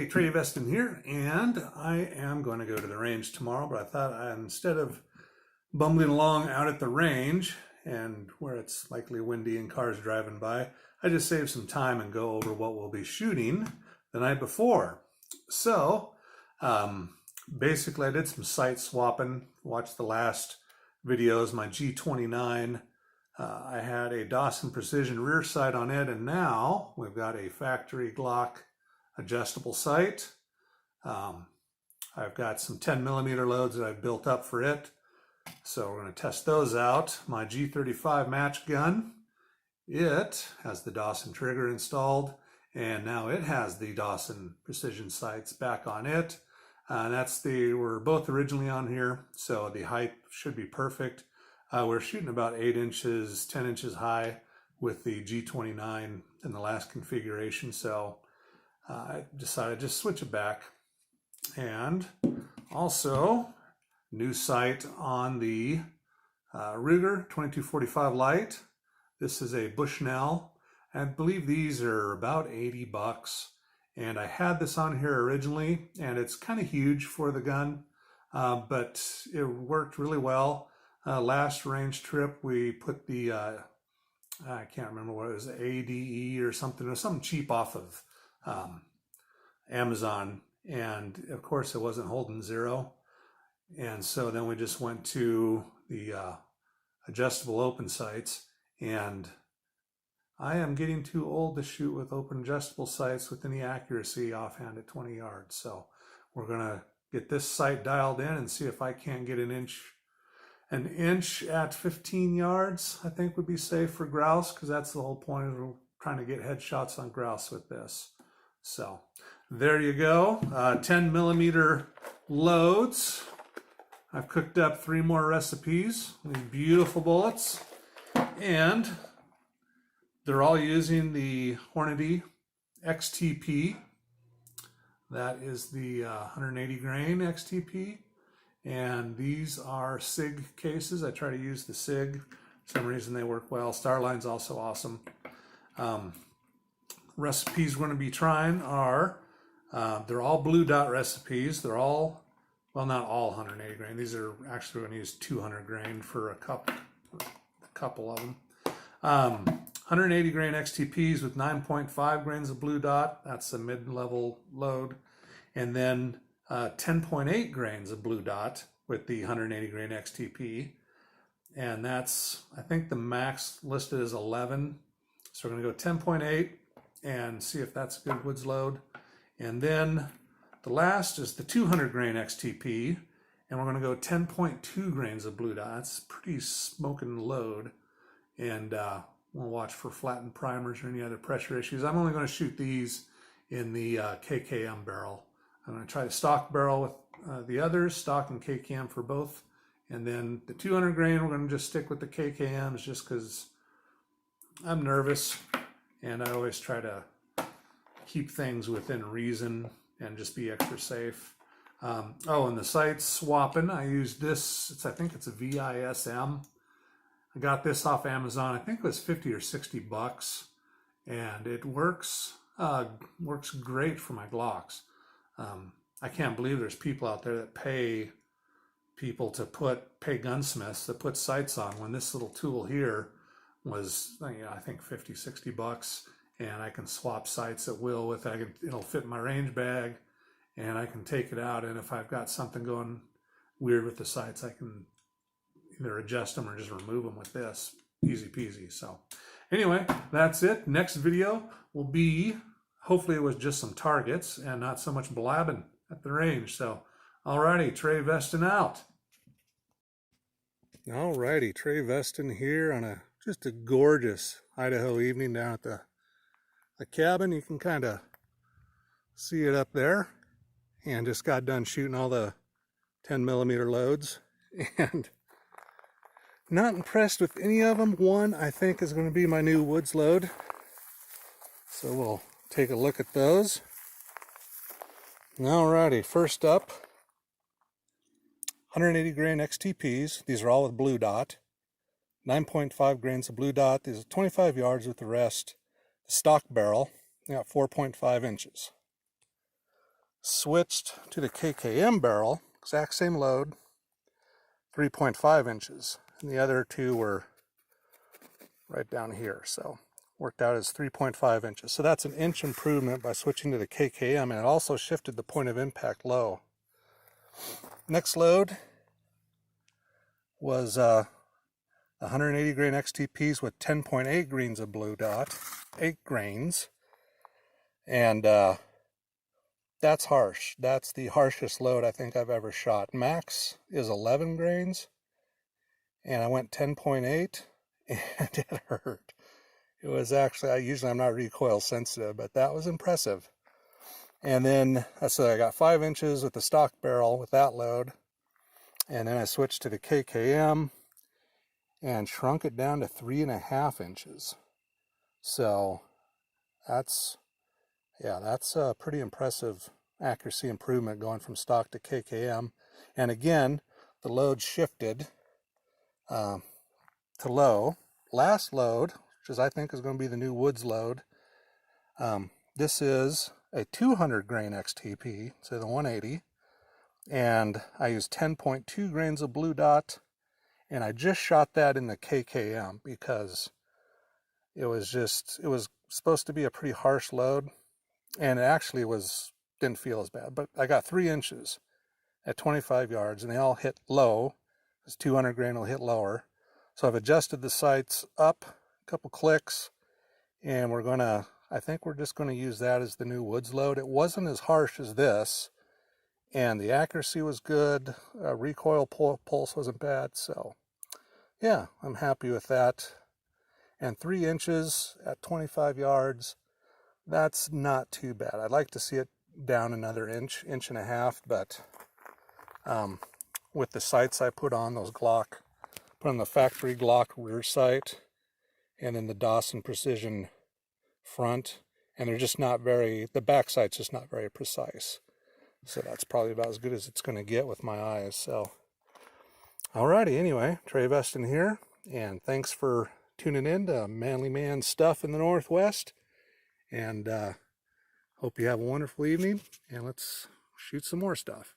Hey, Trey Veston here, and I am going to go to the range tomorrow, but I thought instead of bumbling along out at the range and where it's likely windy and cars driving by, I just save some time and go over what we'll be shooting the night before. So basically I did some sight swapping, watched the last videos, my G29. I had a Dawson Precision rear sight on it, and now we've got a factory Glock adjustable sight. I've got some 10mm loads that I've built up for it, so we're going to test those out. My G35 match gun, it has the Dawson trigger installed, and now it has the Dawson Precision sights back on it. We're both originally on here, so the height should be perfect. We're shooting about 8 inches, 10 inches high with the G29 in the last configuration, so I decided to just switch it back. And also, new sight on the Ruger 2245 Lite. This is a Bushnell. I believe these are about 80 bucks. And I had this on here originally, and it's kind of huge for the gun, but it worked really well. Last range trip, we put the, I can't remember what it was, ADE or something. It was something cheap off of Amazon. And of course, it wasn't holding zero. And so then we just went to the adjustable open sights. And I am getting too old to shoot with open adjustable sights with any accuracy offhand at 20 yards. So we're going to get this sight dialed in and see if I can't get an inch at 15 yards, I think would be safe for grouse, because that's the whole point, of trying to get headshots on grouse with this. So there you go, 10mm loads. I've cooked up 3 more recipes, these beautiful bullets, and they're all using the Hornady XTP. That is the 180 grain XTP. And these are SIG cases. I try to use the SIG. For some reason they work well. Starline's also awesome. Recipes we're going to be trying are, they're all blue dot recipes. They're all, well, not all 180 grain. These are actually going to use 200 grain for a couple of them. 180 grain XTPs with 9.5 grains of blue dot. That's a mid-level load. And then 10.8 grains of blue dot with the 180 grain XTP. And that's, I think the max listed is 11. So we're going to go 10.8 and see if that's a good woods load. And then the last is the 200 grain XTP. And we're going to go 10.2 grains of blue dot. That's a pretty smoking load. And we'll watch for flattened primers or any other pressure issues. I'm only going to shoot these in the KKM barrel. I'm going to try the stock barrel with the others, stock and KKM for both. And then the 200 grain, we're going to just stick with the KKMs just because I'm nervous. And I always try to keep things within reason and just be extra safe. Oh, and the sights swapping, I used this, I think it's a VISM. I got this off Amazon. I think it was 50 or 60 bucks. And it works great for my Glocks. I can't believe there's people out there that pay gunsmiths to put sights on, when this little tool here was, I think 50, 60 bucks, and I can swap sights at will with it. It'll fit in my range bag, and I can take it out, and if I've got something going weird with the sights, I can either adjust them or just remove them with this. Easy peasy. So anyway, that's it. Next video will be, hopefully it was just some targets and not so much blabbing at the range. So, alrighty, Trey Veston out. Alrighty, Trey Veston here on just a gorgeous Idaho evening down at the cabin. You can kind of see it up there. And just got done shooting all the 10mm loads. And not impressed with any of them. One, I think, is going to be my new woods load. So we'll take a look at those. Alrighty, first up, 180 grain XTPs. These are all with blue dot. 9.5 grains of blue dot. These are 25 yards with the rest. The stock barrel, got 4.5 inches. switched to the KKM barrel, exact same load, 3.5 inches. And the other two were right down here, so worked out as 3.5 inches. So that's an inch improvement by switching to the KKM, and it also shifted the point of impact low. Next load was 180 grain XTPs with 10.8 grains of blue dot, 8 grains, and that's harsh. That's the harshest load I think I've ever shot. Max is 11 grains, and I went 10.8, and it hurt. It was actually, usually I'm not recoil sensitive, but that was impressive. And then, so I got 5 inches with the stock barrel with that load, and then I switched to the KKM and shrunk it down to 3.5 inches. So that's a pretty impressive accuracy improvement going from stock to KKM. And again, the load shifted to low. Last load, which I think is going to be the new woods load, this is a 200 grain XTP, so the 180, and I used 10.2 grains of blue dot, and I just shot that in the KKM because it was supposed to be a pretty harsh load, and it actually didn't feel as bad. But I got 3 inches at 25 yards, and they all hit low, because 200 grain will hit lower. So I've adjusted the sights up a couple clicks, and I think we're just going to use that as the new woods load. It wasn't as harsh as this, and the accuracy was good. Recoil pulse wasn't bad, so yeah, I'm happy with that. And 3 inches at 25 yards, that's not too bad. I'd like to see it down another inch and a half, but with the sights I put on, those Glock, put on the factory Glock rear sight, and then the Dawson Precision front, and they're just not very, the back sight's just not very precise. So that's probably about as good as it's going to get with my eyes. So, alrighty, anyway, Trey Veston here, and thanks for tuning in to Manly Man Stuff in the Northwest, and hope you have a wonderful evening, and let's shoot some more stuff.